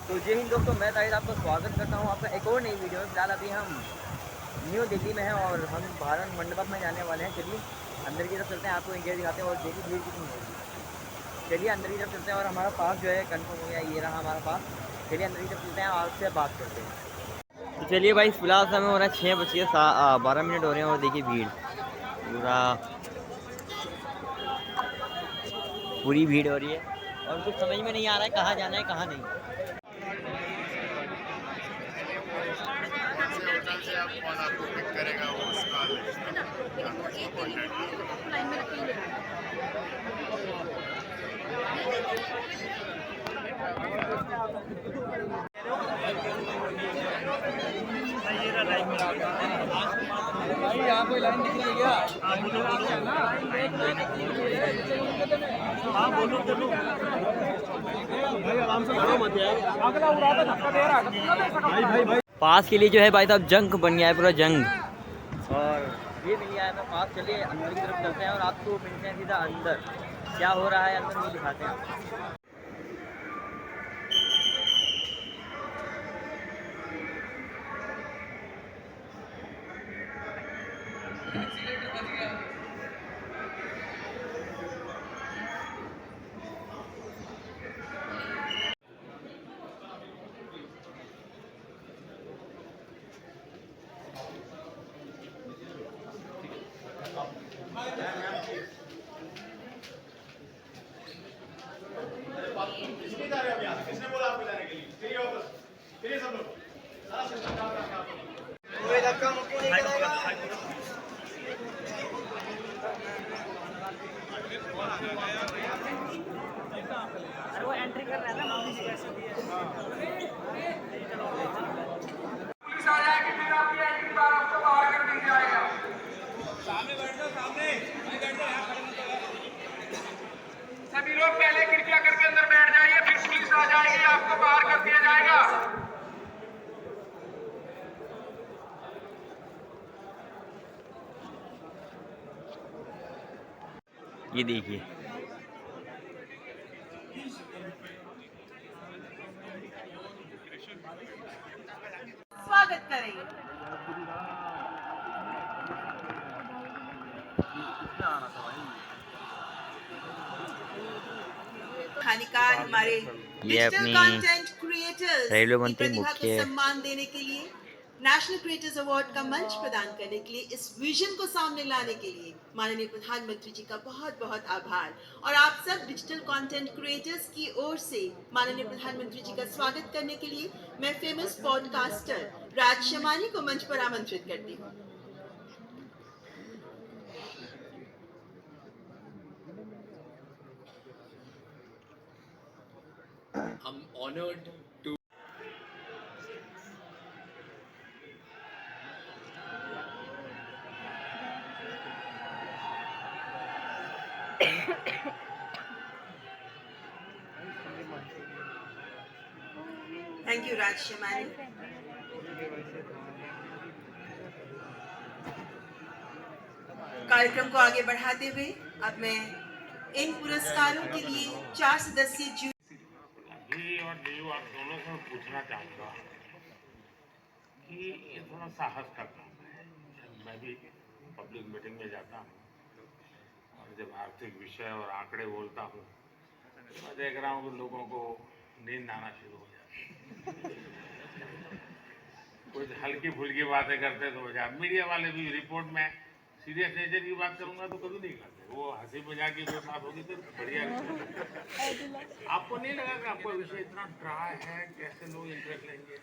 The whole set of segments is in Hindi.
तो जय हिंद दोस्तों, मैं ताहिर आपका स्वागत करता हूँ आपका एक और नई वीडियो में। फिलहाल अभी हम न्यू दिल्ली में हैं और हम भारत मंडपम में जाने वाले हैं। चलिए अंदर की तरफ चलते हैं, आपको इंडिया दिखाते हैं और देखिए भीड़ कितनी होगी। चलिए अंदर की तरफ चलते हैं और हमारा पास जो है कन्फर्म हो गया, ये रहा हमारा पास। चलिए अंदर की तरफ चलते हैं, आपसे बात करते हैं। तो चलिए भाई, फिलहाल समय हो रहा है 6:12 हो रहे हैं और देखिए भीड़ पूरी भीड़ हो रही है और कुछ समझ में नहीं आ रहा है कहाँ जाना है कहाँ नहीं। कौन से होटल से आप कौन आपको पिक करेगा वो उसका भाई यहाँ कोई लाइन दिख रही है क्या? हाँ बोलो बोलो भाई, आराम से बोलो मत यार, अगला उड़ा के धक्का दे रहा है भाई भाई। पास के लिए जो है भाई साहब जंग बन गया है, पूरा जंग। और ये मिल गया है मैं पास। चलिए अंदर की तरफ चलते हैं और आपको मिलते हैं सीधा अंदर। क्या हो रहा है अंदर वो दिखाते हैं आपको। किसने बोला आपको जाने के लिए? चलिए सब लोग धक्का मुक्की नहीं करेगा। अरे वो एंट्री कर रहा है ना, पुलिस आ जाएगी, फिर आपकी एंट्री बार आपको बाहर कर दी जाएगा। सामने बैठ जाओ, सामने बैठ जाओ। सभी लोग पहले कृपया करके अंदर बैठ जाइए, फिर पुलिस आ जाएगी, आपको बाहर कर दिया जाएगा। ये देखिए स्वागत करें। खानिकार हमारे ये डिजिटल अपनी कंटेंट क्रिएटर्स रेलवे की मंत्री प्रतिभा को मुख्य सम्मान देने के लिए, नेशनल क्रिएटर्स अवार्ड का मंच प्रदान करने के लिए, इस विजन को सामने लाने के लिए माननीय प्रधानमंत्री जी का बहुत बहुत आभार। और आप सब डिजिटल कंटेंट क्रिएटर्स की ओर से माननीय प्रधानमंत्री जी का स्वागत करने के लिए मैं फेमस पॉडकास्टर राज शमानी को मंच पर आमंत्रित करती हूँ। I'm honored to thank you Raj Shamani. कार्यक्रम को आगे बढ़ाते हुए अब मैं इन पुरस्कारों के लिए 4 सदस्यीय जी और डीयू आप दोनों से पूछना चाहूँगा कि ये थोड़ा साहस का काम है। मैं भी पब्लिक मीटिंग में जाता हूँ और जब आर्थिक विषय और आंकड़े बोलता हूँ तो मैं देख रहा हूँ कि लोगों को नींद आना शुरू हो जाती है। कुछ हल्की फुल्की बातें करते तो हो जाए। मीडिया वाले भी रिपोर्ट में सीरियस नेचर की बात करूंगा तो कभी नहीं करते, वो हंसी मजाक की कोई बात होगी तो बढ़िया। आपको नहीं लगा कि आपका विषय इतना ड्राई है, कैसे लोग इंटरेस्ट लेंगे?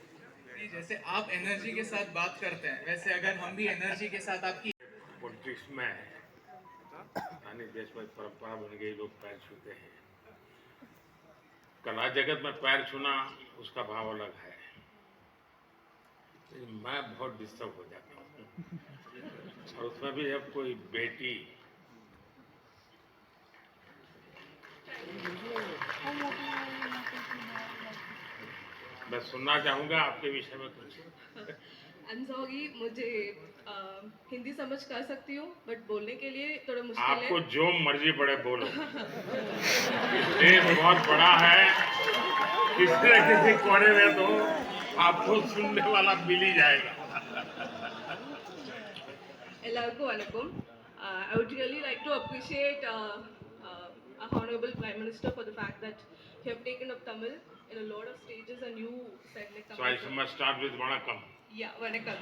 नहीं, जैसे आप एनर्जी के साथ बात करते हैं वैसे अगर हम भी एनर्जी के साथ आपकी पॉलिटिक्स में यानी देश में परंपरा बन गई, लोग पैर छूते हैं। कला जगत में पैर छूना उसका भाव अलग है, लेकिन मैं बहुत डिस्टर्ब हो जाता हूँ। और उसमें भी जब कोई बेटी मैं सुनना चाहूँगा आपके विषय में कुछ। I'm sorry, मुझे हिंदी समझ कर सकती हूँ बट बोलने के लिए थोड़ा मुश्किल है। आपको जो मर्जी पड़े बोलो। देश बहुत बड़ा है, किसी न किसी कोने में तो आपको सुनने वाला मिल ही जाएगा। Ellarku vanakkam. I would really like to appreciate our Honorable Prime Minister for the fact that you have taken up Tamil in a lot of stages and you said like So I must start with Vanakkam. Yeah, vanakkam.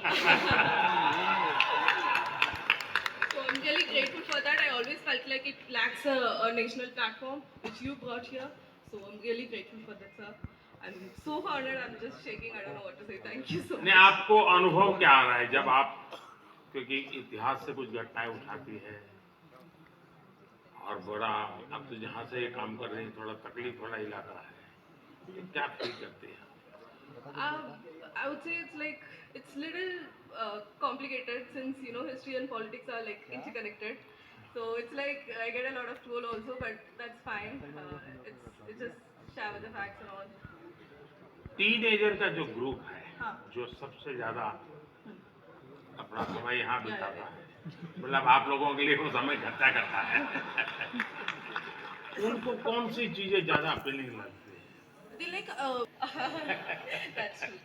So I'm really grateful for that. I always felt like it lacks a national platform which you brought here. So I'm really grateful for that, sir. I'm so honored. I'm just shaking. I don't know what to say. Thank you so much. नहीं, आपको अनुभव क्या आ रहा है जब आप, क्योंकि इतिहास से कुछ घटनाएं उठाती है और बड़ा अब तो जहाँ से ये काम कर रही है थोड़ा तकलीफ वाला इलाका है, तो क्या फील करते हैं? I would say it's little complicated since history and politics are like interconnected. So it's like I get a lot of troll also, but that's fine. It's just share with the facts and all. Teenager का जो ग्रुप है, हाँ. जो सबसे ज्यादा अपना समय यहाँ बिताता है, मतलब आप लोगों के लिए वो समय इकट्ठा करता है, उनको कौन सी चीजें ज्यादा अपीलिंग लगती है? They like that's true.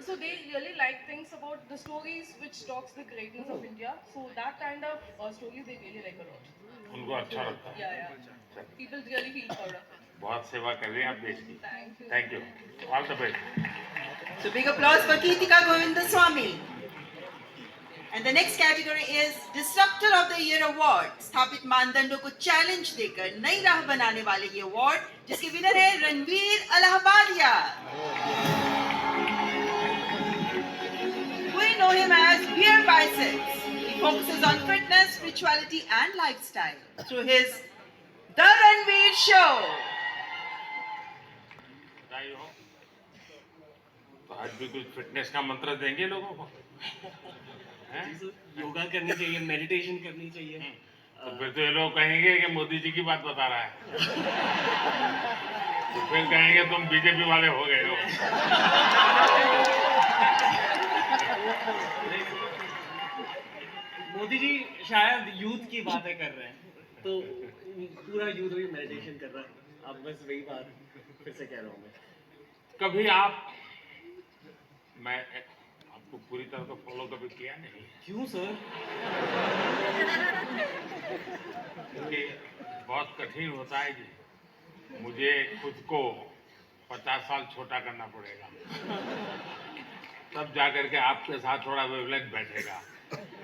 So they really like things about the stories which talks the greatness of India. So that kind of stories they really like a lot. उनको अच्छा लगता है। Yeah. People really feel proud of it. बहुत सेवा कर रहे हैं आप देश की। Thank you. Thank you. All the best. So big applause for Kirtika Govindaswamy. And the next category is Disruptor of the Year Award. स्थापित मानदंडों को चैलेंज देकर नई राह बनाने वाले ये अवार्ड, जिसके विनर है Ranveer Allahbadia. We know him as Beer Biceps. He focuses on fitness, spirituality, and lifestyle through his The Ranveer Show. तो आज भी कुछ फिटनेस का मंत्र देंगे लोगों को? योगा करनी चाहिए, मेडिटेशन करनी चाहिए। तो फिर तो ये लोग कहेंगे कि मोदी जी की बात बता रहा है, तो फिर कहेंगे तुम बीजेपी वाले हो गए हो। मोदी जी शायद यूथ की बातें कर रहे हैं, तो पूरा यूथ भी मेडिटेशन कर रहा है। अब बस वही बात फिर से कह रहा हूँ मैं। कभी मैं आपको पूरी तरह तो फॉलो कभी किया नहीं। क्यों सर? क्योंकि बहुत कठिन होता है जी, मुझे खुद को 50 साल छोटा करना पड़ेगा, तब जाकर के आपके साथ थोड़ा वेवलेंथ बैठेगा।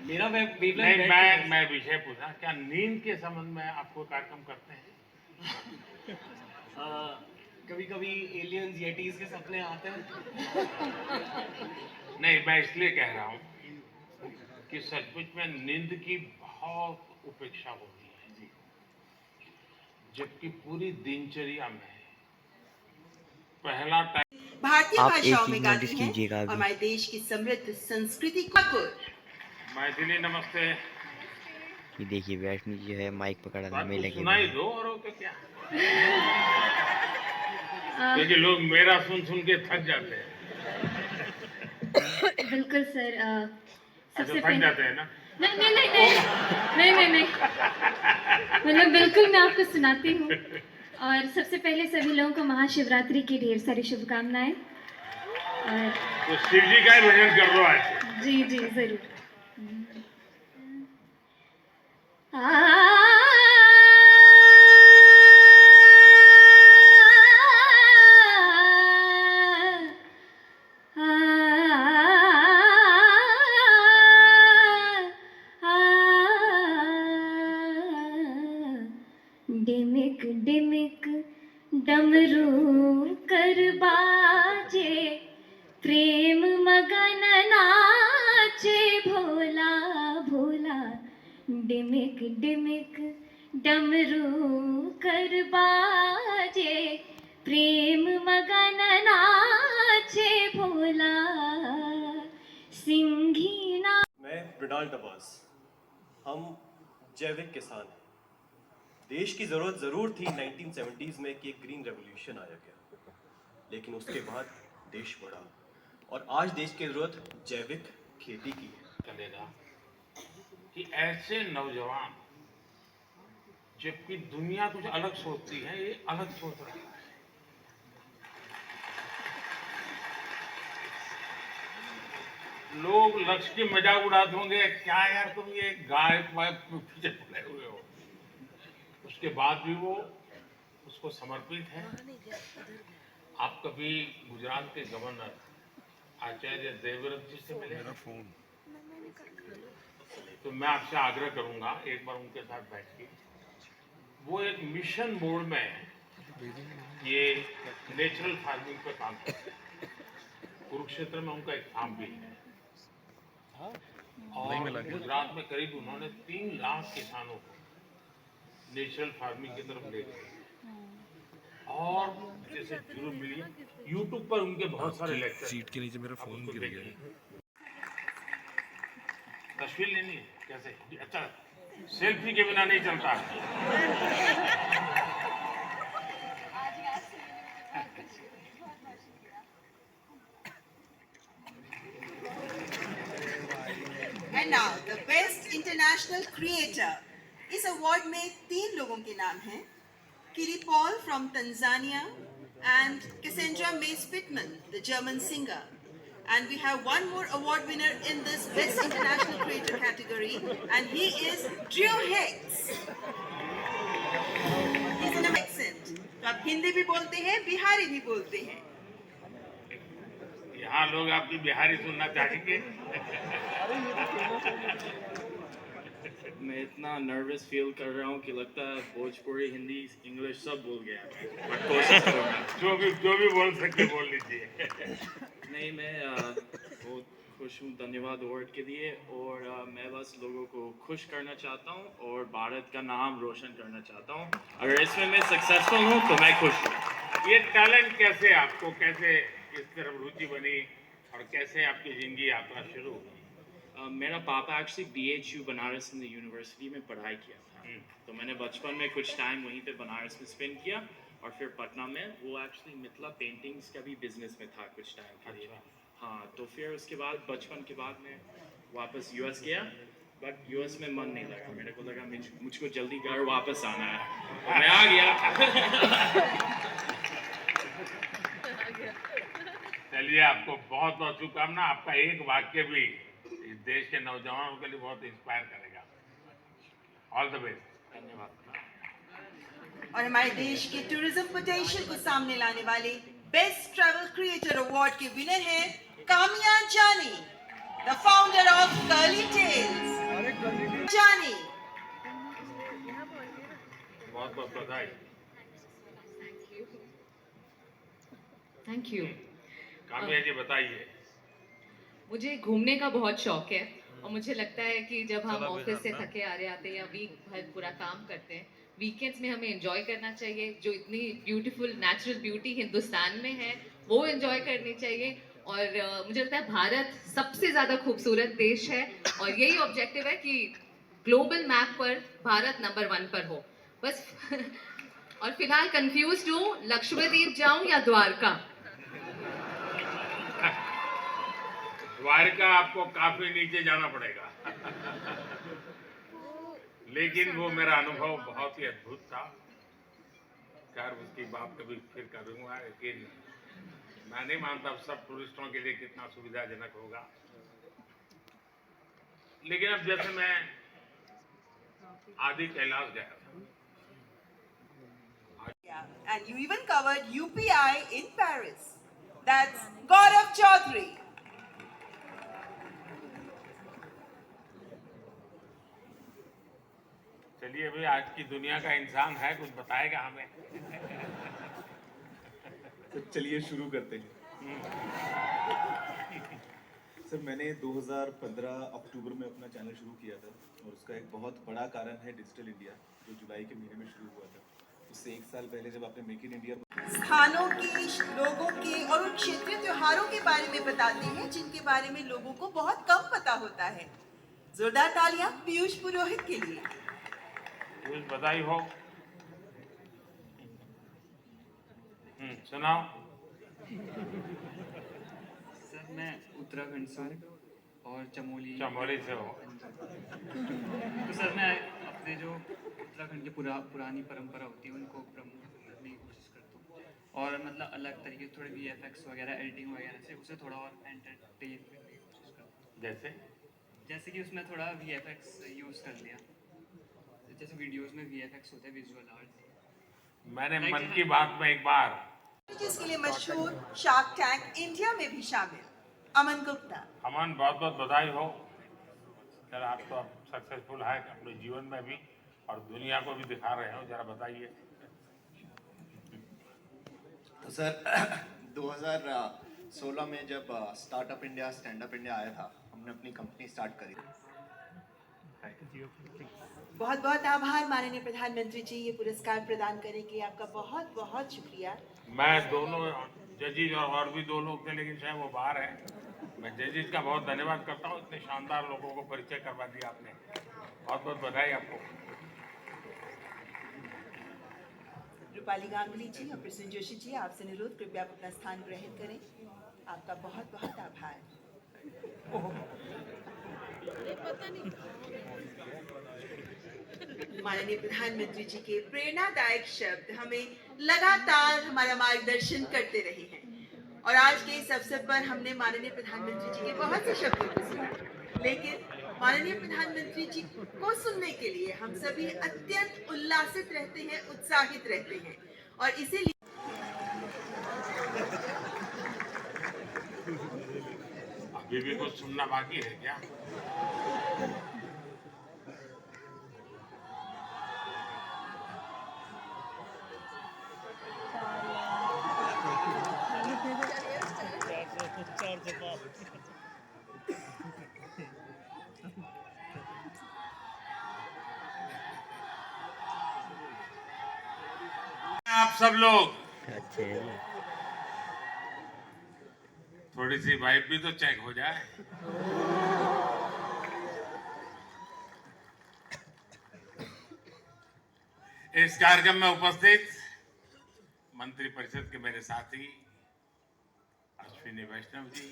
मेरा वेवलेंथ नहीं, मैं विषय पूछा, क्या नींद के संबंध में आपको कार्यक्रम करते हैं? कभी कभी एलियंस येटीज के सपने आते हैं। नहीं, मैं इसलिए कह रहा हूँ कि सचमुच में नींद की बहुत उपेक्षा होती है, जबकि पूरी दिनचर्या में पहला टाइम भारतीय भाषाओं में गाती हैं और हमारे देश की समृद्ध संस्कृति को। मैथिली नमस्ते। ये देखिए वैष्णो जी है माइक पकड़ने में लगे। सुनाई दो और हो क्या? क्योंकि लोग मेरा सुन सुन के थक जाते हैं। बिल्कुल सर। सबसे थक जाते हैं ना? नहीं मतलब बिल्कुल मैं आपको सुनाती हूँ। और सबसे पहले सभी लोगों को महाशिवरात्रि की ढेर सारी शुभकामनाएं। और तो शिव जी का ही भजन कर लो आज। जी जरूर। डिमिक डिमिक डमरू कर बाजे, प्रेम मगन नाचे भोला भोला। डिमिक डिमिक डमरू कर बाजे, प्रेम मगन नाचे भोला। सिंघी ना। मैं मृणाल डबास। हम जैविक किसान हैं। देश की ज़रूरत ज़रूर थी 1970s में कि एक ग्रीन रेवोल्यूशन आया गया, लेकिन उसके बाद देश बढ़ा और आज देश की जरूरत जैविक खेती की है। चलेगा कि ऐसे नौजवान, जबकि दुनिया कुछ अलग सोचती है, ये अलग सोच रहा है। लोग लक्ष्य की मजाक उड़ाते होंगे, क्या यार तुम ये गाय पीछे पड़े हुए हो। उसके बाद भी वो उसको समर्पित है। आप कभी गुजरात के गवर्नर आचार्य देवव्रत जी से मिले? तो मैं आपसे आग्रह करूंगा एक बार उनके साथ बैठ के, वो एक मिशन मोड में ये नेचुरल फार्मिंग पे काम करते हैं। कुरुक्षेत्र में उनका एक फार्म भी है और गुजरात में करीब उन्होंने 3 लाख किसानों को नेचुरल फार्मिंग की तरफ ले गए। और जैसे शुरू मिली यूट्यूब पर उनके बहुत सारे लेक्चर। सीट के नीचे मेरा फोन गिर गया। तस्वीर लेनी है कैसे? अच्छा, सेल्फी के बिना नहीं चलता। And now the best international creator. इस अवार्ड में 3 लोगों के नाम हैं, Kiri Paul from Tanzania and Cassandra May Spitman, the German singer. And we have one more award winner in this best international creator category, and he is Drew Hicks. He's in an accent. तो आप हिंदी भी बोलते हैं, बिहारी भी बोलते हैं। यहाँ लोग आपकी बिहारी सुनना चाहेंगे। मैं इतना नर्वस फील कर रहा हूँ कि लगता है भोजपुरी, हिंदी, इंग्लिश सब भूल गया। मैं कोशिश करूँगा। जो भी बोल सकते बोल लीजिए। नहीं, मैं बहुत खुश हूँ, धन्यवाद अवार्ड के लिए। और मैं बस लोगों को खुश करना चाहता हूँ और भारत का नाम रोशन करना चाहता हूँ। अगर इसमें मैं सक्सेसफुल हूँ तो मैं खुश हूँ। ये टैलेंट कैसे आपको, कैसे इस तरफ रुचि बनी और कैसे आपकी जिंदगी यात्रा शुरू हुई? मेरा पापा actually BHU Banaras Hindu university में पढ़ाई किया था, तो मैंने बचपन में कुछ टाइम वहीं पे बनारस में स्पेंड किया और फिर पटना में वो एक्चुअली मिथिला पेंटिंग्स का भी बिजनेस में था कुछ टाइम के लिए। हाँ, तो फिर उसके बाद बचपन के बाद मैं वापस US गया, बट US में मन नहीं लगा। मेरे को लगा मुझको जल्दी घर वापस आना है, तो मैं आ गया। चलिए, आपको बहुत बहुत शुभकामना। आपका एक वाक्य भी इस देश के नौजवानों के लिए बहुत इंस्पायर करेगा। All the best. धन्यवाद। और हमारे देश के टूरिज्म पोटेंशियल को सामने लाने वाले बेस्ट ट्रैवल क्रिएटर अवार्ड के विनर हैं Kamiya Jani, the founder of Curly Tales. Jani, बहुत बहुत बधाई। Thank you. कामिया जी बताइए। मुझे घूमने का बहुत शौक है और मुझे लगता है कि जब हम ऑफिस से थके आ रहे आते हैं या वीक भर पूरा काम करते हैं, वीकेंड्स में हमें एंजॉय करना चाहिए। जो इतनी ब्यूटीफुल नेचुरल ब्यूटी हिंदुस्तान में है वो एंजॉय करनी चाहिए। और मुझे लगता है भारत सबसे ज़्यादा खूबसूरत देश है और यही ऑब्जेक्टिव है कि ग्लोबल मैप पर भारत नंबर 1 पर हो बस। और फिलहाल कंफ्यूज हूँ, लक्षद्वीप जाऊँ या द्वारका? द्वारका आपको काफी नीचे जाना पड़ेगा। लेकिन वो मेरा अनुभव बहुत ही अद्भुत था। खैर उसकी बात कभी फिर करूंगा, लेकिन मैं नहीं मानता सब टूरिस्टों के लिए कितना सुविधाजनक होगा। लेकिन अब जैसे मैं आदि कैलाश गया था। and you even covered UPI in Paris. That's Gaurav Chaudhary. चलिए भाई, आज की दुनिया का इंसान है, कुछ बताएगा हमें। तो चलिए शुरू करते हैं। सर, मैंने 2015 अक्टूबर में अपना चैनल शुरू किया था और उसका एक बहुत बड़ा कारण है डिजिटल इंडिया, जो जुलाई के महीने में शुरू हुआ था। उससे 1 साल पहले जब आपने मेक इन इंडिया स्थानों के, लोगों के और उन क्षेत्रीय त्योहारों के बारे में बताते हैं जिनके बारे में लोगों को बहुत कम पता होता है। जोरदार तालियां पीयूष पुरोहित के लिए। कुछ बधाई हो। सुनाओ। मैं उत्तराखंड से हूँ और चमोली से हो। तो सर मैं अपने जो उत्तराखंड की पुरानी परंपरा होती है उनको प्रमोट करने की कोशिश करता हूँ और मतलब अलग तरीके थोड़े VFX वगैरह एडिटिंग वगैरह से उसे थोड़ा और एंटरटेन करने की कोशिश करता हूँ। जैसे कि उसमें थोड़ा VFX यूज़ कर लिया, जैसे वीडियोस में VFX होते हैं, विजुअल आर्ट। मैंने मन की बात में एक बार जिसके लिए मशहूर शार्क टैंक इंडिया में भी शामिल अमन गुप्ता। अमन बहुत बहुत बधाई हो सर, आप तो अब सक्सेसफुल है अपने जीवन में भी और दुनिया को भी दिखा रहे हो, जरा बताइए। तो सर 2016 में जब startup India stand up India आया था, हमने अपनी कंपनी स्टार्ट करी। बहुत बहुत आभार माननीय प्रधानमंत्री जी, ये पुरस्कार प्रदान करने के लिए आपका बहुत बहुत शुक्रिया। मैं दोनों जजेज और भी दो लोग थे लेकिन शायद वो बाहर है। मैं जजेज का बहुत धन्यवाद करता हूँ, इतने शानदार लोगों को परिचय करवा दिया आपने, बहुत बहुत बधाई आपको। रूपाली गांगुली जी और प्रसून जोशी जी, आपसे अनुरोध कृपया आप अपना स्थान ग्रहण करें। आपका बहुत बहुत आभार। माननीय प्रधानमंत्री जी के प्रेरणादायक शब्द हमें लगातार हमारा मार्गदर्शन करते रहे हैं और आज के इस अवसर पर हमने माननीय प्रधानमंत्री जी के बहुत से शब्दों को सुना, लेकिन माननीय प्रधानमंत्री जी को सुनने के लिए हम सभी अत्यंत उल्लासित रहते हैं, उत्साहित रहते हैं और इसीलिए अभी भी कुछ सुनना बाकी है क्या? आप सब लोग अच्छे थोड़ी सी वाइब भी तो चेक हो जाए। इस कार्यक्रम में उपस्थित मंत्रिपरिषद के मेरे साथी अश्विनी वैष्णव जी,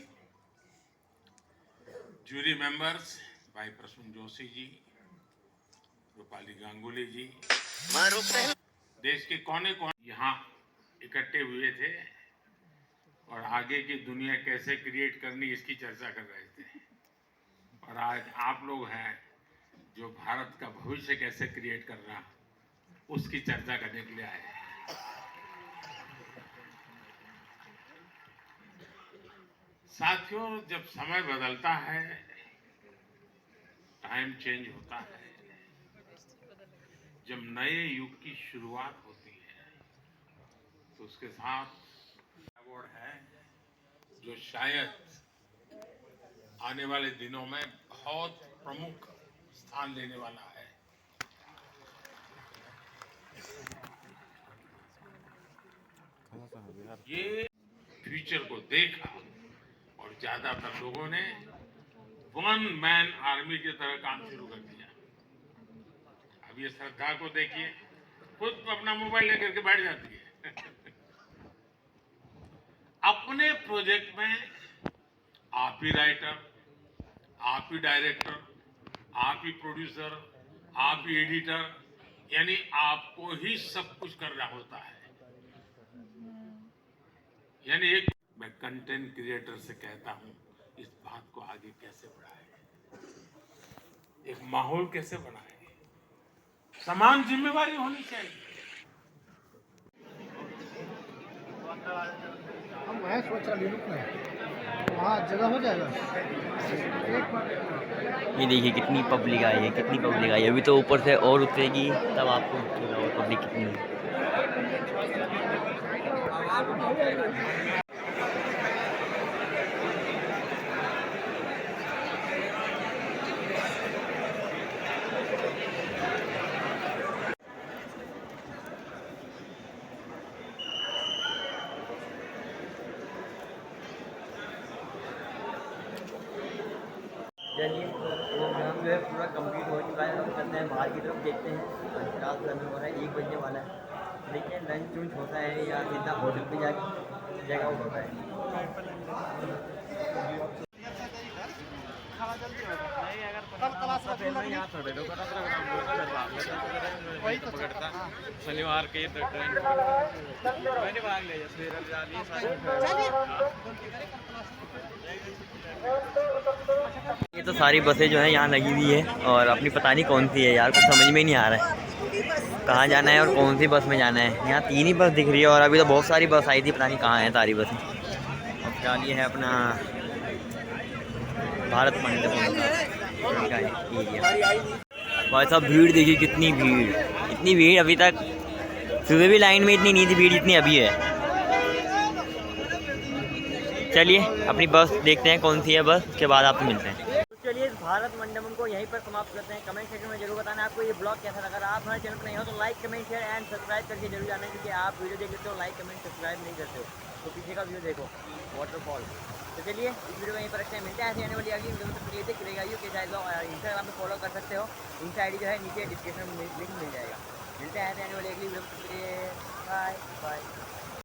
जूरी मेंबर्स भाई प्रसून जोशी जी, रूपाली गांगुली जी, देश के कोने कोने यहाँ इकट्ठे हुए थे और आगे की दुनिया कैसे क्रिएट करनी इसकी चर्चा कर रहे थे। और आज आप लोग हैं जो भारत का भविष्य कैसे क्रिएट करना उसकी चर्चा करने के लिए आए हैं। साथियों, जब समय बदलता है, टाइम चेंज होता है, जब नए युग की शुरुआत होती है तो उसके साथ अवार्ड है जो शायद आने वाले दिनों में बहुत प्रमुख स्थान लेने वाला है। ये फ्यूचर को देखा और ज्यादातर लोगों ने वन मैन आर्मी की तरह काम शुरू कर दिया। अब ये श्रद्धा को देखिए, खुद अपना मोबाइल लेकर के बैठ जाती है। अपने प्रोजेक्ट में आप ही राइटर, आप ही डायरेक्टर, आप ही प्रोड्यूसर, आप ही एडिटर, यानी आपको ही सब कुछ करना होता है। यानी एक मैं कंटेंट क्रिएटर से कहता हूं, इस बात को आगे कैसे बढ़ाएं, एक माहौल कैसे बनाएं, समान जिम्मेवारी होनी चाहिए। हम वहाँ सोच रहे हैं वहाँ जगह हो जाएगा। ये देखिए कितनी पब्लिक आई है, कितनी पब्लिक आई है। अभी तो ऊपर से और उतरेगी तब आपको और पब्लिक कितनी है। चलिए प्रोग्राम जो है पूरा कंप्लीट हो चुका है। हम चलते हैं बाहर की तरफ, देखते हैं रात का हो रहा है, 1 बजने वाला है। देखते हैं लंच वंच होता है या सीधा होटल पे जाके जगह होता है। शनिवार के ट्रेन मैंने भाग लिया ये तो सारी बसें जो है यहाँ लगी हुई है और अपनी पता नहीं कौन सी है यार, कुछ समझ में ही नहीं आ रहा है कहाँ जाना है और कौन सी बस में जाना है। यहाँ 3 ही बस दिख रही है और अभी तो बहुत सारी बस आई थी, पता नहीं कहाँ है सारी बसें। अब क्या लिए है अपना भारत मंडपम का एरिया। भाई साहब भीड़ देखिए, कितनी भीड़, इतनी भीड़ अभी तक सुबह भी लाइन में इतनी नहीं थी भीड़ जितनी अभी है। चलिए अपनी बस देखते हैं कौन सी है बस, उसके बाद आपसे मिलते हैं। चलिए इस भारत मंडपम को यहीं पर समाप्त करते हैं। कमेंट सेक्शन में जरूर बताना आपको ये ब्लॉग कैसा लगा। आप हमारे चैनल पर नहीं हो तो like comment share and subscribe करके जरूर जाना, क्योंकि आप वीडियो देख लेते हो लाइक कमेंट सब्सक्राइब नहीं करते हो तो पीछे का व्यू देखो वाटरफॉल। तो चलिए इस वीडियो में यहीं पर रखते हैं, मिलते हैं ऐसे आने वाली अगली वीडियो में। तो ये देखिएगा यू के साइड इंस्टाग्राम पर फॉलो कर सकते हो, इंस्टा ID जो है नीचे डिस्क्रिप्शन में लिंक मिल जाएगा। मिलते हैं ऐसे आने वाली अगली वीडियो में। Bye bye.